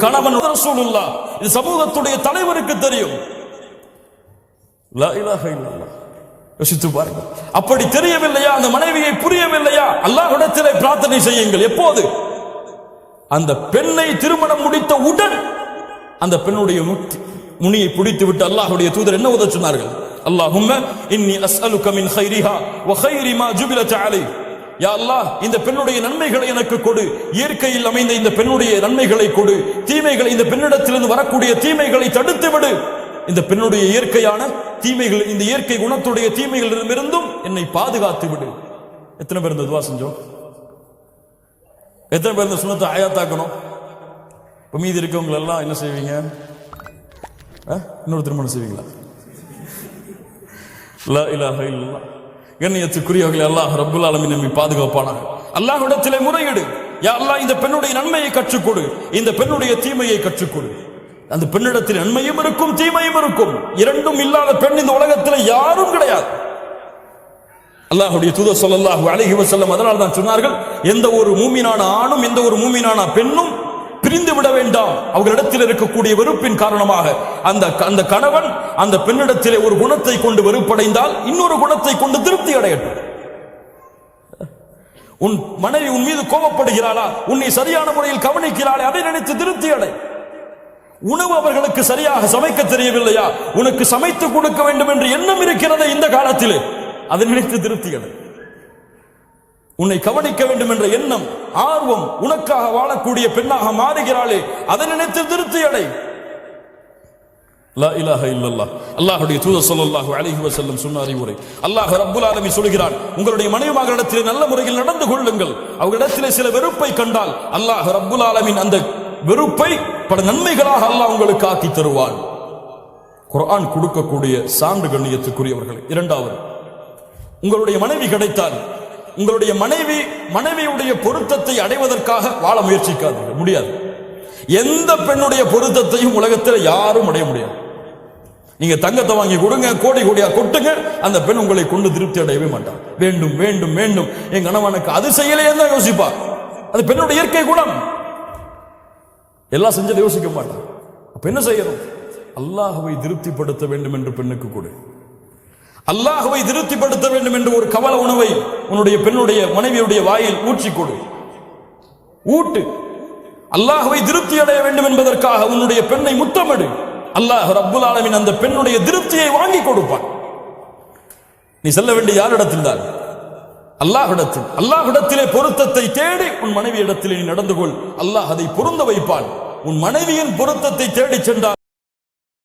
கணவன் ரசூலுல்லாஹ், இது சமூகத்துடைய தலைவருக்கு தெரியும். லா இலாஹ இல்லல்லாஹ். யோசித்து பாருங்கள். அப்படி தெரியவில்லையா, அந்த மனைவியை புரியவில்லையா, அல்லாஹ்விடத்திலே பிரார்த்தனை செய்யுங்கள். எப்போது அந்த பெண்ணை திருமணம் முடித்த உடன் அந்த பெண்ணுடைய முனியை பிடித்து விட்டு அல்லாஹ்வுடைய தூதர் என்ன ஓத சொன்னார்கள்? அல்லாஹும்ம இன்னி அஸ்அலுக மின் கைரிஹா வ கைரி மா ஜுபிலத் அலைஹி. யா அல்லாஹ், இந்த பெண்ணுடைய நன்மைகளை எனக்கு கொடு, இயற்கையில் அமைந்த இந்த பெண்ணுடைய நன்மைகளை கொடு, தீமைகளை, இந்த பெண்ணிடத்திலிருந்து வரக்கூடிய தீமைகளை தடுத்து விடு, இந்த பெண்ணுடைய இயற்கையான தீமைகள், இந்த இயற்கை குணத்துடைய தீமைகளிலிருந்தும் என்னை பாதுகாத்து விடு. எத்தனை பேர் இந்த துவா செஞ்சோம்? எத்தனை பேர் இந்த சுன்னத்தை ஆயாத்தாக்கணும்? இப்போ மீதி இருக்கவங்க எல்லாம் என்ன செய்வீங்க? இன்னொரு திருமணம் செய்வீங்களா? லா இலாஹ இல்லல்லாஹ். கண்ணியத்துக்குரியவர்களே, அல்லாஹ் ரப்புல் ஆலமீன் நம்மை பாதுகாப்பானாக. அல்லாஹ்விடத்திலே முறையிடு. யா அல்லாஹ், இந்த பெண்ணுடைய நன்மையை கற்றுக்கொடு, இந்த பெண்ணுடைய தீமையை கற்றுக்கொடு. அந்த பெண்ணிடத்தில் நன்மையும் இருக்கும், தீமையும் இருக்கும். இரண்டும் இல்லாத பெண் இந்த உலகத்தில் யாரும் கிடையாது. அல்லாஹ்வுடைய தூதர் ஸல்லல்லாஹு அலைஹி வஸல்லம் அதனால் தான் சொன்னார்கள், எந்த ஒரு மூமினான ஆணும் எந்த ஒரு மூமினான பெண்ணும் பிரிந்து விட வேண்டாம். அவர்களிடத்தில் இருக்கக்கூடிய வெறுப்பின் காரணமாக அந்த கணவன் அந்த பெண்ணிடத்திலே ஒரு குணத்தை கொண்டு வெறுப்படைந்தால் இன்னொரு குணத்தை கொண்டு திருப்தி அடையட்டும். உன் மனைவி உன் மீது கோபப்படுகிறாளா, உன்னை சரியான முறையில் கவனிக்கிறாளே, அதை நினைத்து திருப்தி அடை. உணவு அவர்களுக்கு சரியாக சமைக்க தெரியவில்லையா, உனக்கு சமைத்து கொடுக்க வேண்டும் என்று எண்ணம் இருக்கிறது இந்த காலத்திலே, அதை நினைத்து திருப்தி அடை. உன்னை கவனிக்க வேண்டும் என்ற எண்ணம், ஆர்வம், உனக்காக வாழக்கூடிய பெண்ணாக மாறுகிறாளே, அதை நினைத்து திருப்தி அடை. லா இலாஹ இல்லல்லாஹ். அல்லாஹ்வுடைய தூதர் ஸல்லல்லாஹு அலைஹி வஸல்லம் சொன்ன அறிவுரை. அல்லாஹ் ரப்புல் ஆலமீன் சொல்கிறான், உங்களுடைய மனைவிமார்களிடத்திலே நல்ல முறையில் நடந்து கொள்ளுங்கள். அவர்களிடத்திலே சில வெறுப்பை கண்டால் அல்லாஹ் ரப்புல் ஆலமீன் அந்த வெறுப்பை பல நன்மைகளாக அல்லாஹ் உங்களுக்கு ஆக்கி தருவான். குர்ஆன் கொடுக்கக்கூடிய சான்று கண்ணியத்துக்குரியவர்களே. இரண்டாவது, உங்களுடைய மனைவி கிடைத்தால் உங்களுடைய மனைவியுடைய பொருத்தத்தை அடைவதற்காக வாழ முயற்சிக்காது, முடியாது. எந்த பெண்ணுடைய பொருத்தத்தையும் உலகத்தில் யாரும் அடைய முடியாது. நீங்க தங்கத்தை வாங்கி கொடுங்க, கோடி கோடியா கொட்டுங்க, அந்த பெண் உங்களை கொண்டு திருப்தி அடையவே மாட்டார். வேண்டும் வேண்டும் வேண்டும், என் கணவனுக்கு அது செய்யலையே தான் யோசிப்பா. அது பெண்ணுடைய இயற்கை குணம். எல்லாம் செஞ்சதை யோசிக்க மாட்டார். அப்ப என்ன செய்யணும்? அல்லாஹ்வை திருப்திப்படுத்த வேண்டும் என்று பெண்ணுக்கு கொடு. அல்லாஹ்வை திருப்திப்படுத்த வேண்டும் என்று ஒரு கவல உணவை உன்னுடைய பெண்ணுடைய மனைவியுடைய வாயில் ஊற்றி கொடு, ஊட்டு. அல்லாஹ்வை திருப்தி அடைய வேண்டும் என்பதற்காக உன்னுடைய பெண்ணை முத்தமிடு. அல்லாஹ் ரப்புல் ஆலமீன் அந்த பெண்ணுடைய திருப்தியை வாங்கி கொடுப்பான். நீ செல்ல வேண்டிய யாரிடத்தில் தான்? அல்லாஹ்விடத்தில். அல்லாஹ்விடத்திலே பொருத்தத்தை தேடி உன் மனைவி இடத்திலே நீ நடந்து கொள். அல்லாஹ் அதை பொருந்த வைப்பான். உன் மனைவியின் பொருத்தத்தை தேடி சென்றால்